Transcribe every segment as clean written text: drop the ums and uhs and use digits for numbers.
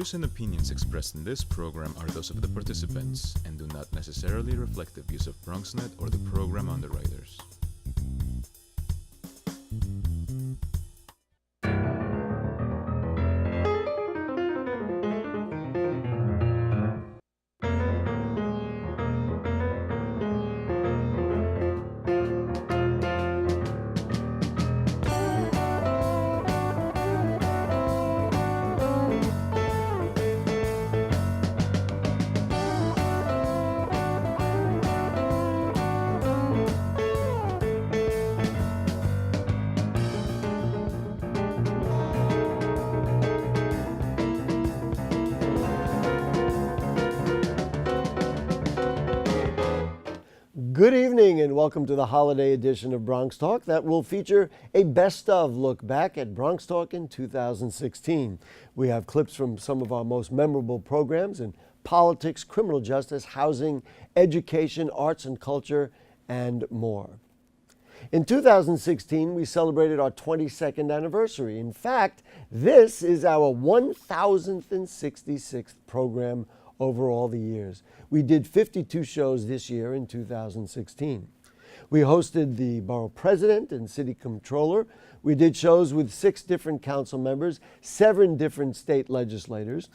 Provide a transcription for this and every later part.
views and opinions expressed in this program are those of the participants and do not necessarily reflect the views of BronxNet or the program underwriters. Good evening and welcome to the holiday edition of Bronx Talk that will feature a best of look back at Bronx Talk in 2016. We have clips from some of our most memorable programs in politics, criminal justice, housing, education, arts and culture, and more. In 2016, we celebrated our 22nd anniversary. In fact, this is our 1066th program over all the years. We did 52 shows this year in 2016. We hosted the borough president and city controller. We did shows with 6 different council members, 7 different state legislators.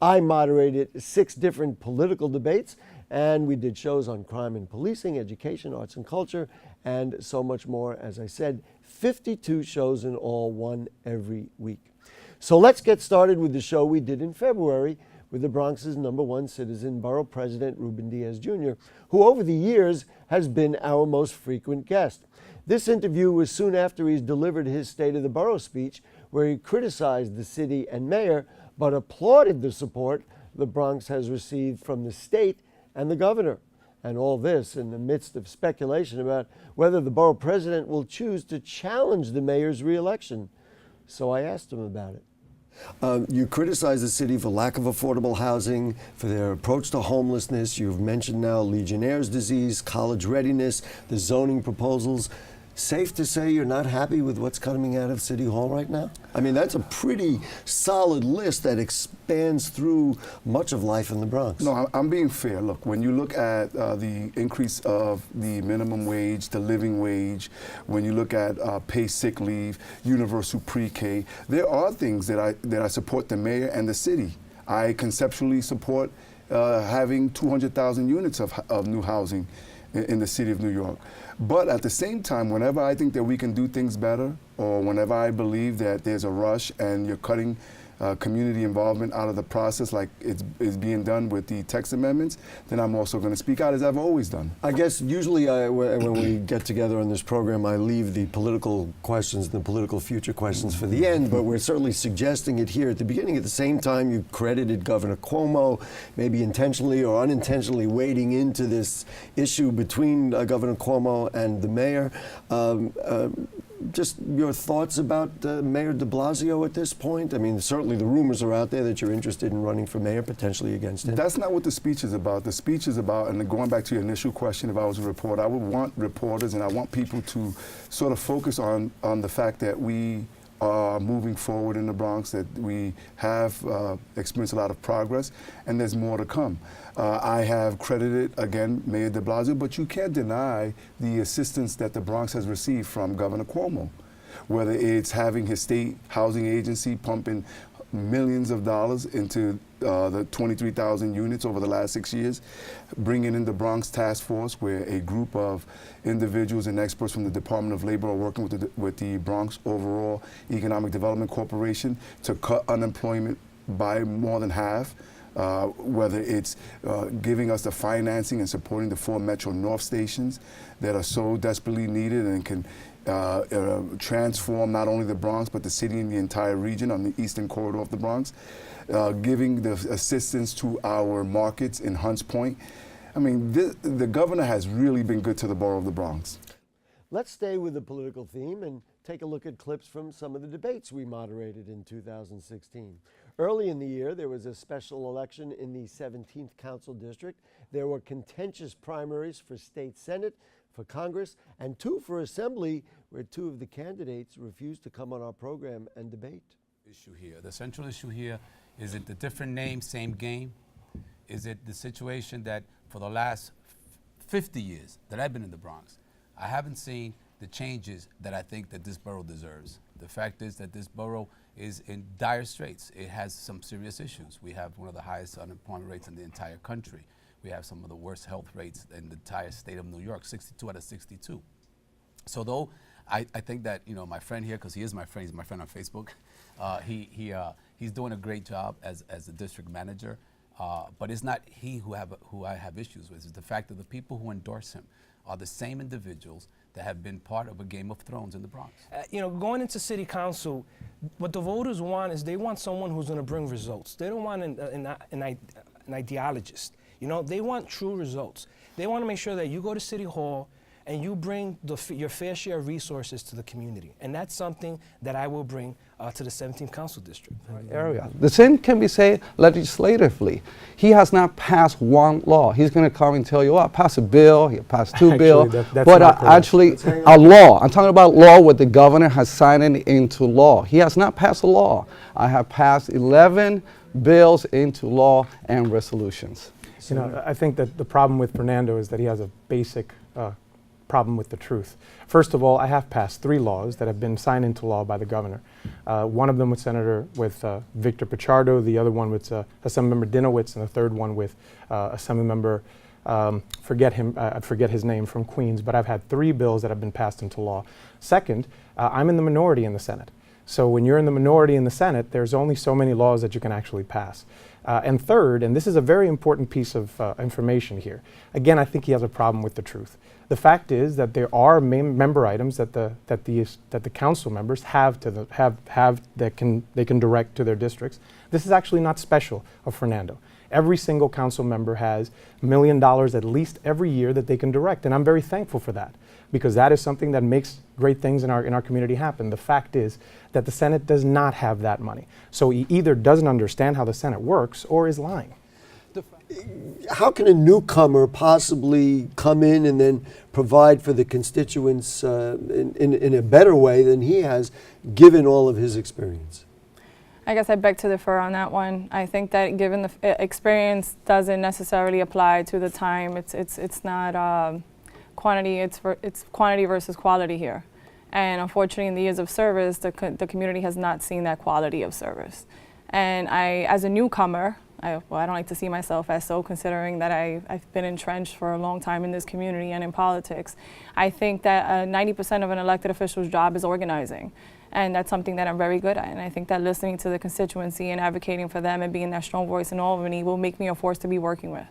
I moderated 6 different political debates, and we did shows on crime and policing, education, arts and culture, and so much more. As I said, 52 shows in all, one every week. So let's get started with the show we did in February with the Bronx's #1 citizen, Borough President Ruben Diaz Jr., who over the years has been our most frequent guest. This interview was soon after he's delivered his State of the Borough speech, where he criticized the city and mayor, but applauded the support the Bronx has received from the state and the governor. And all this in the midst of speculation about whether the borough president will choose to challenge the mayor's reelection. So I asked him about it. You criticize the city for lack of affordable housing, for their approach to homelessness. You've mentioned now Legionnaire's disease, college readiness, the zoning proposals. Safe to say you're not happy with what's coming out of City Hall right now? I mean, that's a pretty solid list that expands through much of life in the Bronx. No, I'm being fair. Look, when you look at the increase of the minimum wage, the living wage, when you look at paid sick leave, universal pre-K, there are things that I support the mayor and the city. I conceptually support having 200,000 units of new housing in the city of New York. But at the same time, whenever I think that we can do things better, or whenever I believe that there's a rush and you're cutting community involvement out of the process like it's being done with the text amendments, then I'm also going to speak out as I've always done. I guess usually when we get together on this program, I leave the political questions, the political future questions for the end, but we're certainly suggesting it here at the beginning. At the same time, you credited Governor Cuomo, maybe intentionally or unintentionally wading into this issue between Governor Cuomo and the mayor. Just your thoughts about Mayor de Blasio at this point? I mean, certainly the rumors are out there that you're interested in running for mayor, potentially against him. That's not what the speech is about. The speech is about, and going back to your initial question, if I was a reporter, I would want reporters and I want people to sort of focus on the fact that we are moving forward in the Bronx, that we have experienced a lot of progress, and there's more to come. I have credited, again, Mayor de Blasio, but you can't deny the assistance that the Bronx has received from Governor Cuomo, whether it's having his state housing agency pumping millions of dollars into the 23,000 units over the last 6 years, bringing in the Bronx Task Force, where a group of individuals and experts from the Department of Labor are working with the Bronx Overall Economic Development Corporation to cut unemployment by more than half. Whether it's giving us the financing and supporting the 4 Metro North stations that are so desperately needed and can transform not only the Bronx but the city and the entire region on the eastern corridor of the Bronx, giving the assistance to our markets in Hunts Point. I mean, the governor has really been good to the borough of the Bronx. Let's stay with the political theme and take a look at clips from some of the debates we moderated in 2016. Early in the year, there was a special election in the 17th Council District. There were contentious primaries for state senate, for Congress, and 2 for Assembly, where 2 of the candidates refused to come on our program and debate. Issue here. The central issue here Is it the different name, same game? Is it the situation that for the last 50 years that I've been in the Bronx, I haven't seen the changes that I think that this borough deserves? The fact is that this borough is in dire straits. It has some serious issues. We have one of the highest unemployment rates in the entire country. We have some of the worst health rates in the entire state of New York, 62 out of 62. So though I think that, you know, my friend here, because he is my friend, he's my friend on Facebook, he's doing a great job as a district manager. But it's not he who I have issues with. It's the fact that the people who endorse him are the same individuals that have been part of a Game of Thrones in the Bronx. You know, going into city council, what the voters want is they want someone who's going to bring results. They don't want an ideologist. You know, they want true results. They want to make sure that you go to City Hall and you bring your fair share of resources to the community. And that's something that I will bring to the 17th Council District. Area. The same can be said legislatively. He has not passed one law. He's going to come and tell you, oh, I passed a bill, he passed two bills, but actually a law. I'm talking about law what the governor has signed into law. He has not passed a law. I have passed 11 bills into law and resolutions. You know, I think that the problem with Fernando is that he has a basic problem with the truth. First of all, I have passed 3 laws that have been signed into law by the governor. One of them with Victor Pichardo, the other one with Assemblymember Dinowitz, and the third one with Assemblymember, I forget his name, from Queens, but I've had 3 bills that have been passed into law. Second, I'm in the minority in the Senate. So when you're in the minority in the Senate, there's only so many laws that you can actually pass. And third, and this is a very important piece of information here, again, I think he has a problem with the truth. The fact is that there are member items that the council members have that they can direct to their districts. This is actually not special of Fernando. Every single council member has $1 million at least every year that they can direct, and I'm very thankful for that, because that is something that makes great things in our community happen. The fact is that the Senate does not have that money. So he either doesn't understand how the Senate works or is lying. How can a newcomer possibly come in and then provide for the constituents in a better way than he has, given all of his experience? I guess I beg to differ on that one. I think that given the experience doesn't necessarily apply to the time. It's not quantity. It's quantity versus quality here. And unfortunately, in the years of service, the community has not seen that quality of service. And as a newcomer, I don't like to see myself as so, considering that I've been entrenched for a long time in this community and in politics. I think that 90% of an elected official's job is organizing. And that's something that I'm very good at. And I think that listening to the constituency and advocating for them and being that strong voice in Albany will make me a force to be working with.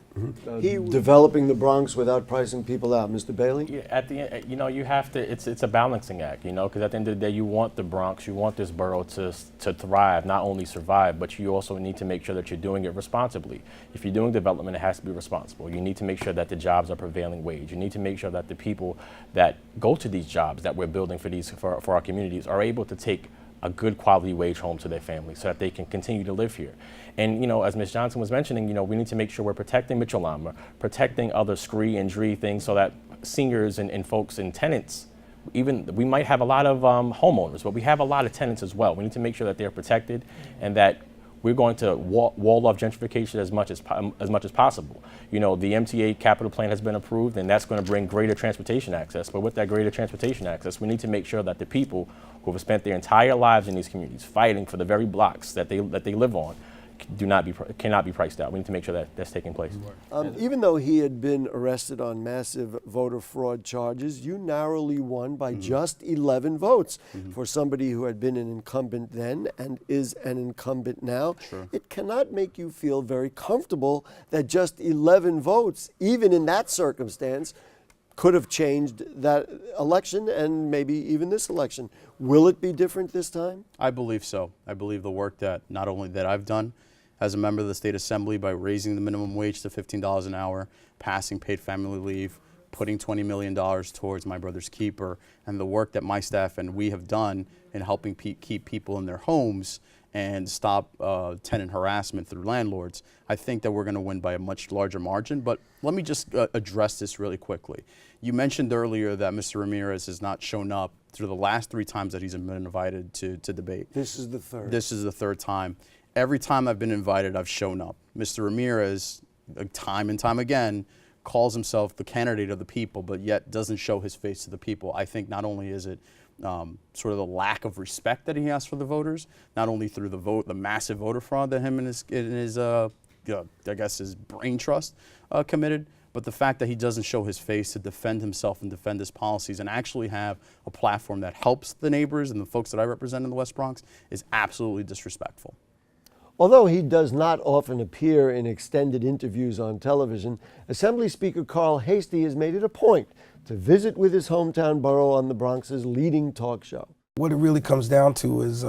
Developing the Bronx without pricing people out. Mr. Bailey? Yeah, at the end, you know, you have to, it's a balancing act, you know, because at the end of the day, you want the Bronx, you want this borough to thrive, not only survive, but you also need to make sure that you're doing it responsibly. If you're doing development, it has to be responsible. You need to make sure that the jobs are prevailing wage. You need to make sure that the people that go to these jobs that we're building for our communities are able to take a good quality wage home to their families so that they can continue to live here. And, you know, as Ms. Johnson was mentioning, you know, we need to make sure we're protecting Mitchell-Lama, protecting other scree and DRE things so that seniors and folks and tenants, even we might have a lot of homeowners, but we have a lot of tenants as well. We need to make sure that they're protected and that we're going to wall off gentrification as much as possible. You know, the MTA capital plan has been approved, and that's going to bring greater transportation access. But with that greater transportation access, we need to make sure that the people who have spent their entire lives in these communities fighting for the very blocks that they live on cannot be priced out. We need to make sure that that's taking place. Even though he had been arrested on massive voter fraud charges, you narrowly won by just 11 votes for somebody who had been an incumbent then and is an incumbent now. Sure. It cannot make you feel very comfortable that just 11 votes, even in that circumstance, could have changed that election and maybe even this election. Will it be different this time? I believe so. I believe the work that not only that I've done as a member of the State Assembly by raising the minimum wage to $15 an hour, passing paid family leave, putting $20 million towards My Brother's Keeper, and the work that my staff and we have done in helping keep people in their homes and stop tenant harassment through landlords, I think that we're going to win by a much larger margin. But let me just address this really quickly. You mentioned earlier that Mr. Ramirez has not shown up through the last 3 times that he's been invited to debate. This is the third. This is the third time. every time I've been invited, I've shown up. Mr. Ramirez, time and time again, calls himself the candidate of the people, but yet doesn't show his face to the people. I think not only is it sort of the lack of respect that he has for the voters, not only through the massive voter fraud that him and his I guess his brain trust committed, but the fact that he doesn't show his face to defend himself and defend his policies and actually have a platform that helps the neighbors and the folks that I represent in the West Bronx is absolutely disrespectful. Although he does not often appear in extended interviews on television, Assembly Speaker Carl Hastie has made it a point to visit with his hometown borough on the Bronx's leading talk show. What it really comes down to is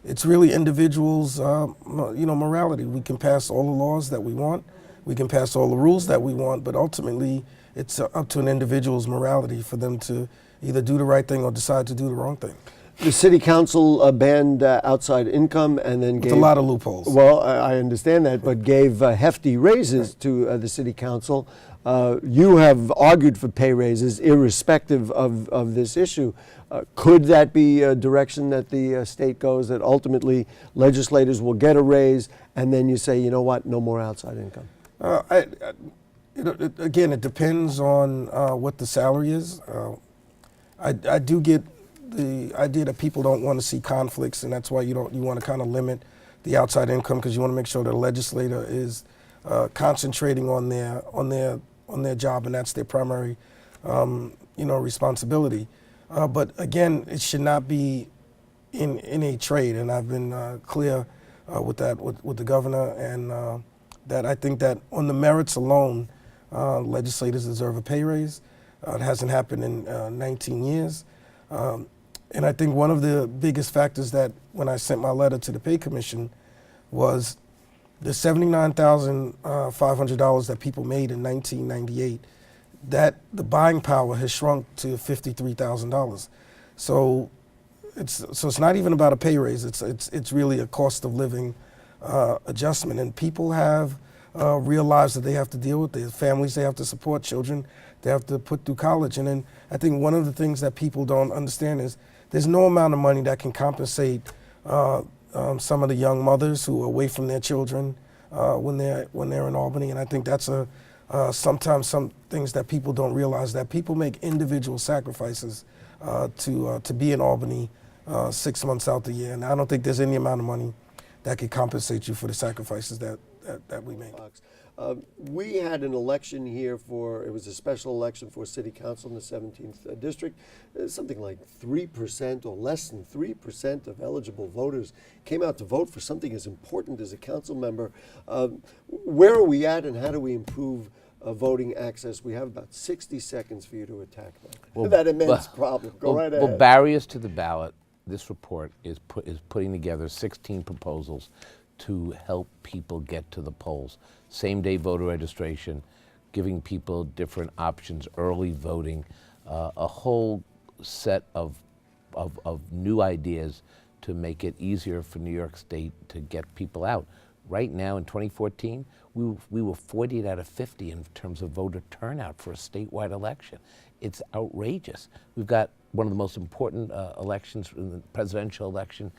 it's really individuals' morality. We can pass all the laws that we want, we can pass all the rules that we want, but ultimately it's up to an individual's morality for them to either do the right thing or decide to do the wrong thing. The city council banned outside income and then gave a lot of loopholes. Well, I understand that, but gave hefty raises to the city council. You have argued for pay raises irrespective of this issue. Could that be a direction that the state goes, that ultimately legislators will get a raise and then you say, you know what, no more outside income? Again, it depends on what the salary is. I do get the idea that people don't want to see conflicts, and that's why you want to kind of limit the outside income, because you want to make sure that a legislator is concentrating on their job, and that's their primary responsibility. But again, it should not be in a trade, and I've been clear with that with the governor, and that I think that on the merits alone, legislators deserve a pay raise. It hasn't happened in 19 years. And I think one of the biggest factors that when I sent my letter to the Pay Commission was the $79,500 that people made in 1998, that the buying power has shrunk to $53,000. So it's not even about a pay raise. It's really a cost of living adjustment, and people have real lives that they have to deal with. Their families they have to support, children they have to put through college. And then I think one of the things that people don't understand is there's no amount of money that can compensate some of the young mothers who are away from their children when they're in Albany. And I think that's sometimes some things that people don't realize, that people make individual sacrifices to be in Albany 6 months out the year. And I don't think there's any amount of money that can compensate you for the sacrifices that we make. We had an election here it was a special election for city council in the 17th district. Something like 3% or less than 3% of eligible voters came out to vote for something as important as a council member. Where are we at, and how do we improve voting access? We have about 60 seconds for you to attack that immense problem. Go right ahead. Well, barriers to the ballot. This report is putting together 16 proposals to help people get to the polls. Same-day voter registration, giving people different options, early voting, a whole set of new ideas to make it easier for New York State to get people out. Right now in 2014, we were 48 out of 50 in terms of voter turnout for a statewide election. It's outrageous. We've got one of the most important elections, the presidential election,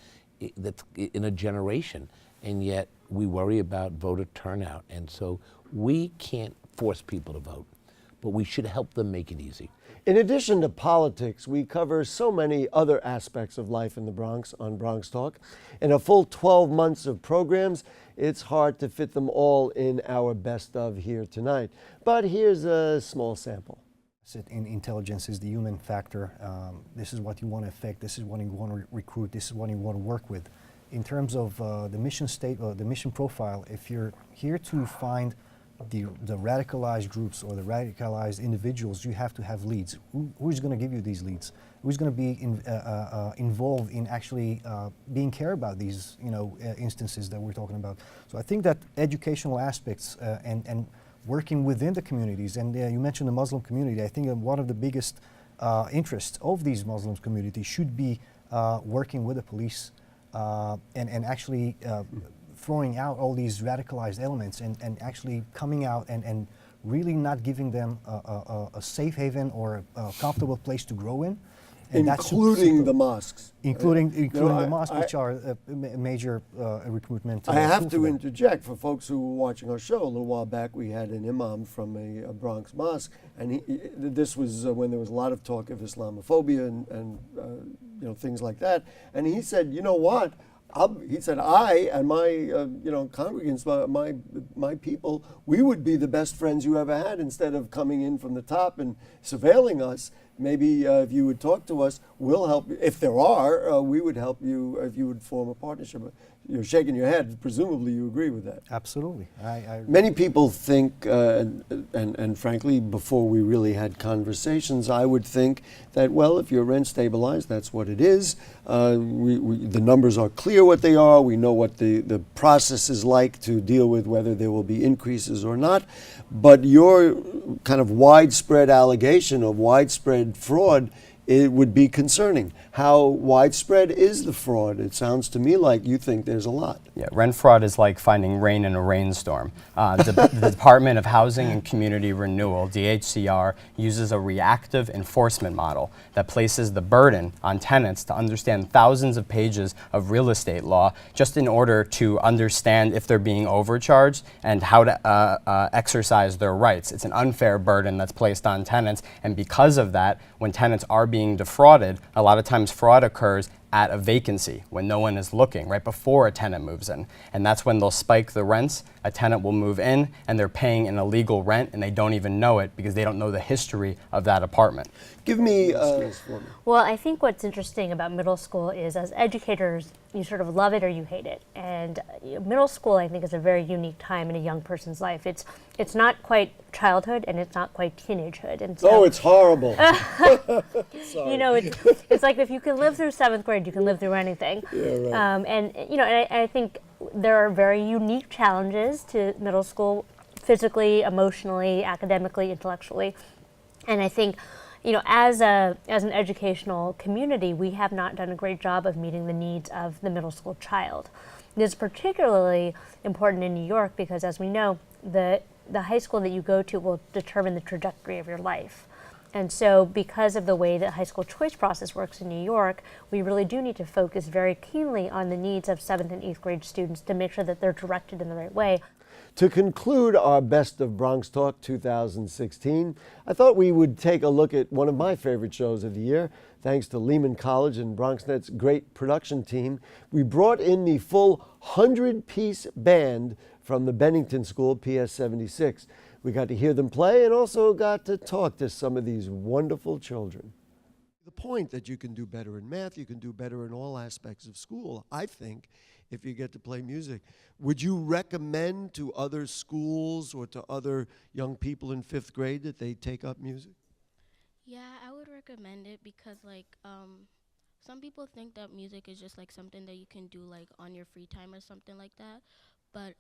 that's in a generation, and yet we worry about voter turnout. And so we can't force people to vote, but we should help them make it easy. In addition to politics, we cover so many other aspects of life in the Bronx on BronxTalk. In a full 12 months of programs, it's hard to fit them all in our best of here tonight. But here's a small sample. In intelligence is the human factor. This is what you want to affect. This is what you want to recruit. This is what you want to work with. In terms of the mission the mission profile, if you're here to find the radicalized groups or the radicalized individuals, you have to have leads. Who's going to give you these leads? Who's going to be involved in actually being care about these instances that we're talking about? So I think that educational aspects and working within the communities, and you mentioned the Muslim community. I think one of the biggest interests of these Muslim communities should be working with the police and actually throwing out all these radicalized elements and actually coming out and really not giving them a safe haven or a comfortable place to grow in. And that's including the mosques. including You know, the mosques, which are a major recruitment. I have tool to for them. interject for folks who were watching our show a little while back. We had an imam from a Bronx mosque, and this was when there was a lot of talk of Islamophobia and you know, things like that. And he said, you know what? He said, I and my you know, congregants, my people, we would be the best friends you ever had. Instead of coming in from the top and surveilling us, maybe if you would talk to us, we'll help you. If there are, we would help you if you would form a partnership. You're shaking your head. Presumably you agree with that. Absolutely. Many people think, and frankly, before we really had conversations, I would think that, well, if you're rent stabilized, that's what it is. The numbers are clear what they are. We know what the process is like to deal with whether there will be increases or not. But your kind of widespread allegation of widespread fraud, it would be concerning. How widespread is the fraud? It sounds to me like you think there's a lot. Yeah, rent fraud is like finding rain in a rainstorm. The Department of Housing and Community Renewal, DHCR, uses a reactive enforcement model that places the burden on tenants to understand thousands of pages of real estate law just in order to understand if they're being overcharged and how to exercise their rights. It's an unfair burden that's placed on tenants, and because of that, when tenants are being defrauded, a lot of times fraud occurs at a vacancy when no one is looking, right before a tenant moves in. And that's when they'll spike the rents. A tenant will move in and they're paying an illegal rent and they don't even know it because they don't know the history of that apartment. Give me Well, I think what's interesting about middle school is, as educators, you sort of love it or you hate it. And middle school, I think, is a very unique time in a young person's life. It's not quite childhood and it's not quite teenagehood. And so, it's horrible. you know, it's like if you can live through 7th grade, you can live through anything. Yeah, right. And you know, and I think there are very unique challenges to middle school, physically, emotionally, academically, intellectually. And I think, you know, as an educational community, we have not done a great job of meeting the needs of the middle school child. This is particularly important in New York because, as we know, the high school that you go to will determine the trajectory of your life. And so because of the way the high school choice process works in New York, we really do need to focus very keenly on the needs of 7th and 8th grade students to make sure that they're directed in the right way. To conclude our Best of Bronx Talk 2016, I thought we would take a look at one of my favorite shows of the year. Thanks to Lehman College and BronxNet's great production team, we brought in the full 100-piece band from the Bennington School, PS 76. We got to hear them play and also got to talk to some of these wonderful children. The point that you can do better in math, you can do better in all aspects of school, I think, if you get to play music. Would you recommend to other schools or to other young people in 5th grade that they take up music? Yeah, I would recommend it because, like, some people think that music is just like something that you can do like on your free time or something like that, but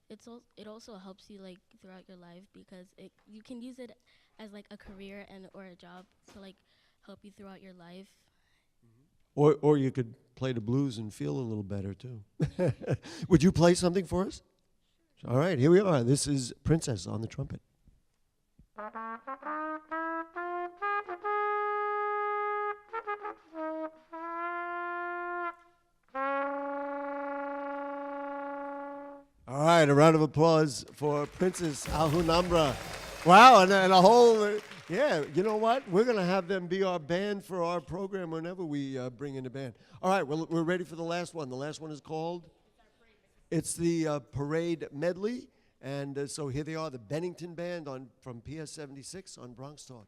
it also helps you like throughout your life because you can use it as like a career or a job to like help you throughout your life. Or you could play the blues and feel a little better too. Would you play something for us? All right, here we are. This is Princess on the trumpet. All right, a round of applause for Princess Alhambra. Wow, and a whole, yeah, you know what? We're going to have them be our band for our program whenever we bring in a band. All right, well, we're ready for the last one. The last one is called? It's the Parade Medley. And so here they are, the Bennington Band from PS 76 on Bronx Talk.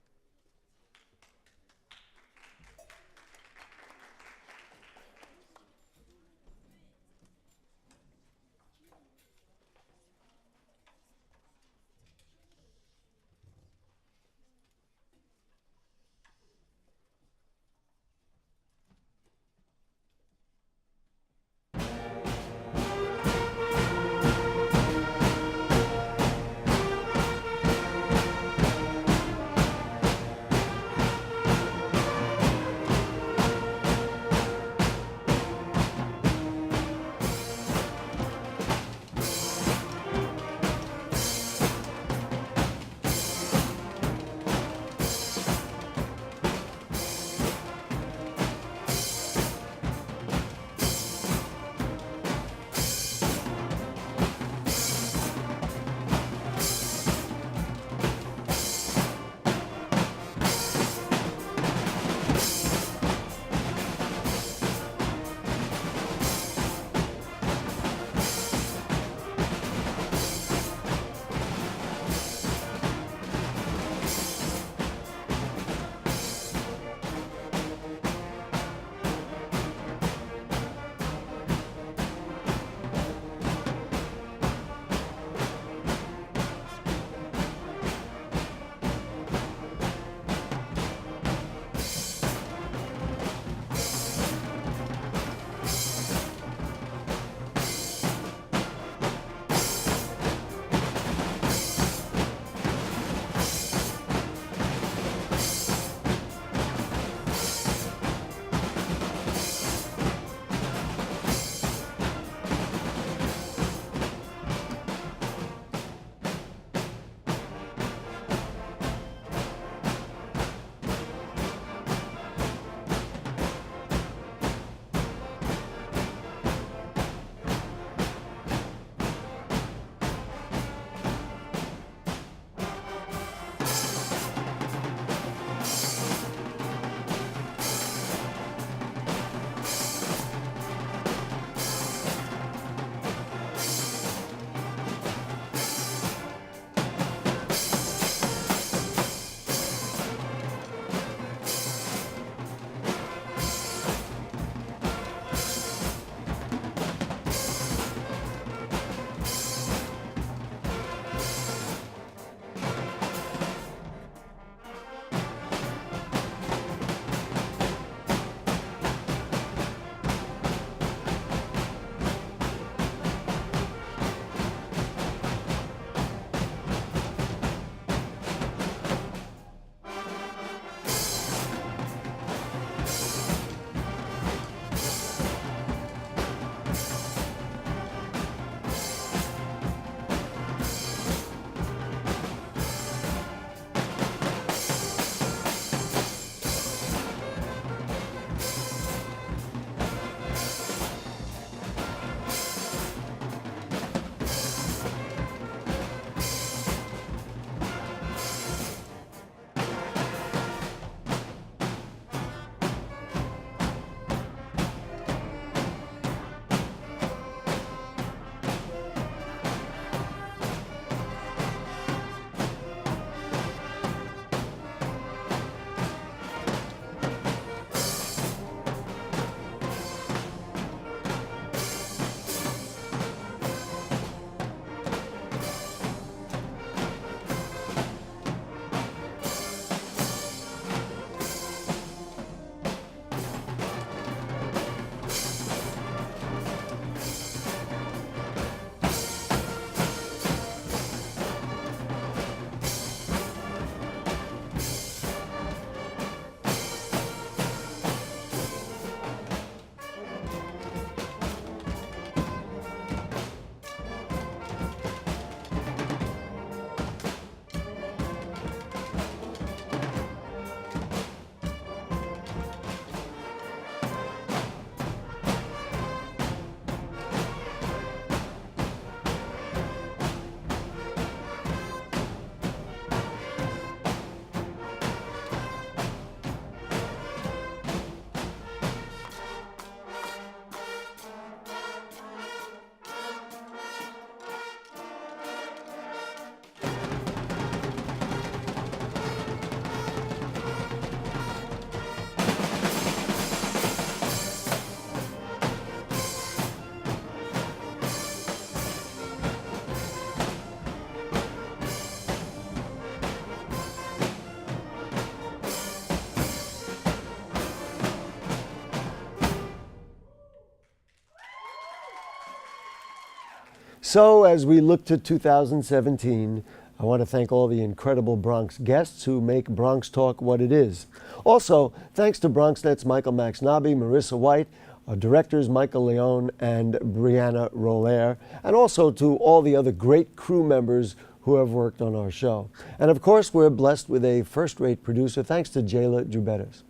So as we look to 2017, I want to thank all the incredible Bronx guests who make Bronx Talk what it is. Also, thanks to BronxNet's Michael Maxnabi, Marissa White, our directors Michael Leone and Brianna Roller, and also to all the other great crew members who have worked on our show. And of course, we're blessed with a first-rate producer, thanks to Jayla Drubetis.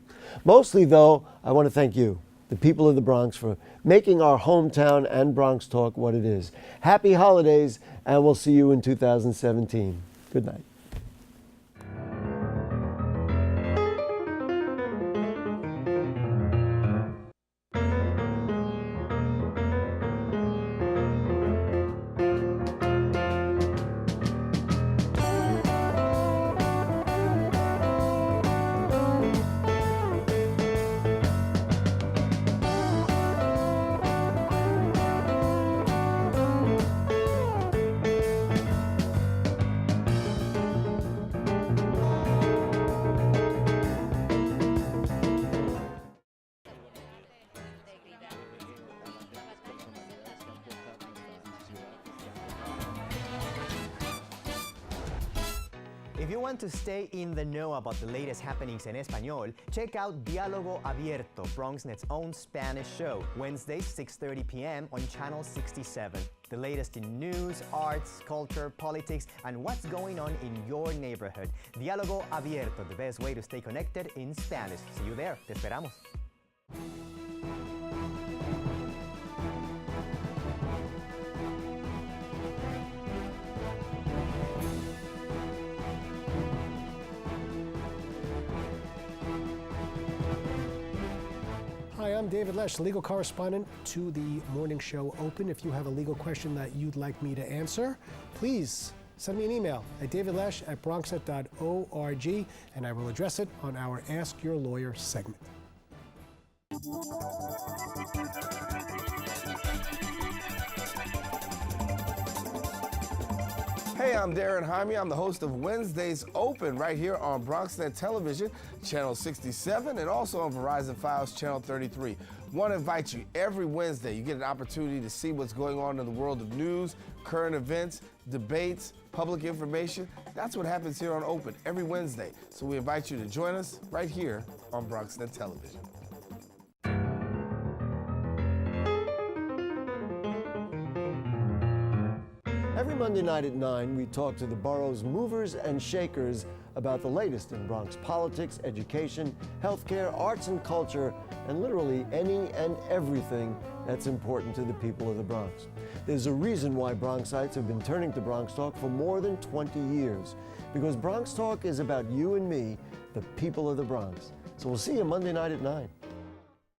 Mostly, though, I want to thank you, the people of the Bronx, for making our hometown and Bronx Talk what it is. Happy holidays, and we'll see you in 2017. Good night. If you want to stay in the know about the latest happenings en español, check out Diálogo Abierto, BronxNet's own Spanish show, Wednesdays, 6:30 p.m. on Channel 67. The latest in news, arts, culture, politics, and what's going on in your neighborhood. Diálogo Abierto, the best way to stay connected in Spanish. See you there. Te esperamos. Hi, I'm David Lesh, legal correspondent to the morning show Open. If you have a legal question that you'd like me to answer, please send me an email at davidlesh@bronxnet.org, and I will address it on our Ask Your Lawyer segment. Hey, I'm Darren Jaime. I'm the host of Wednesdays Open right here on BronxNet Television, Channel 67, and also on Verizon Files, Channel 33. Want to invite you every Wednesday. You get an opportunity to see what's going on in the world of news, current events, debates, public information. That's what happens here on Open every Wednesday. So we invite you to join us right here on BronxNet Television. Every Monday night at 9, we talk to the borough's movers and shakers about the latest in Bronx politics, education, healthcare, arts and culture, and literally any and everything that's important to the people of the Bronx. There's a reason why Bronxites have been turning to Bronx Talk for more than 20 years, because Bronx Talk is about you and me, the people of the Bronx. So we'll see you Monday night at 9.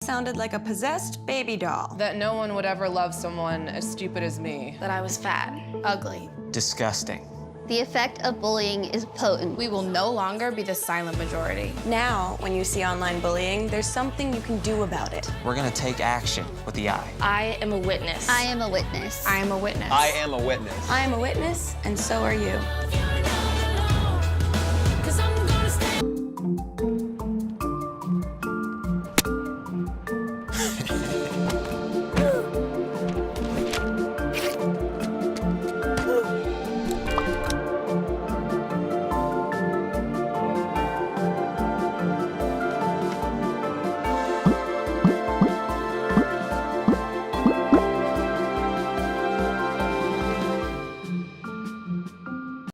Sounded like a possessed baby doll. That no one would ever love someone as stupid as me. That I was fat, ugly, disgusting. The effect of bullying is potent. We will no longer be the silent majority. Now, when you see online bullying, there's something you can do about it. We're gonna take action with the I. I am a witness. I am a witness. I am a witness. I am a witness. I am a witness, and so are you.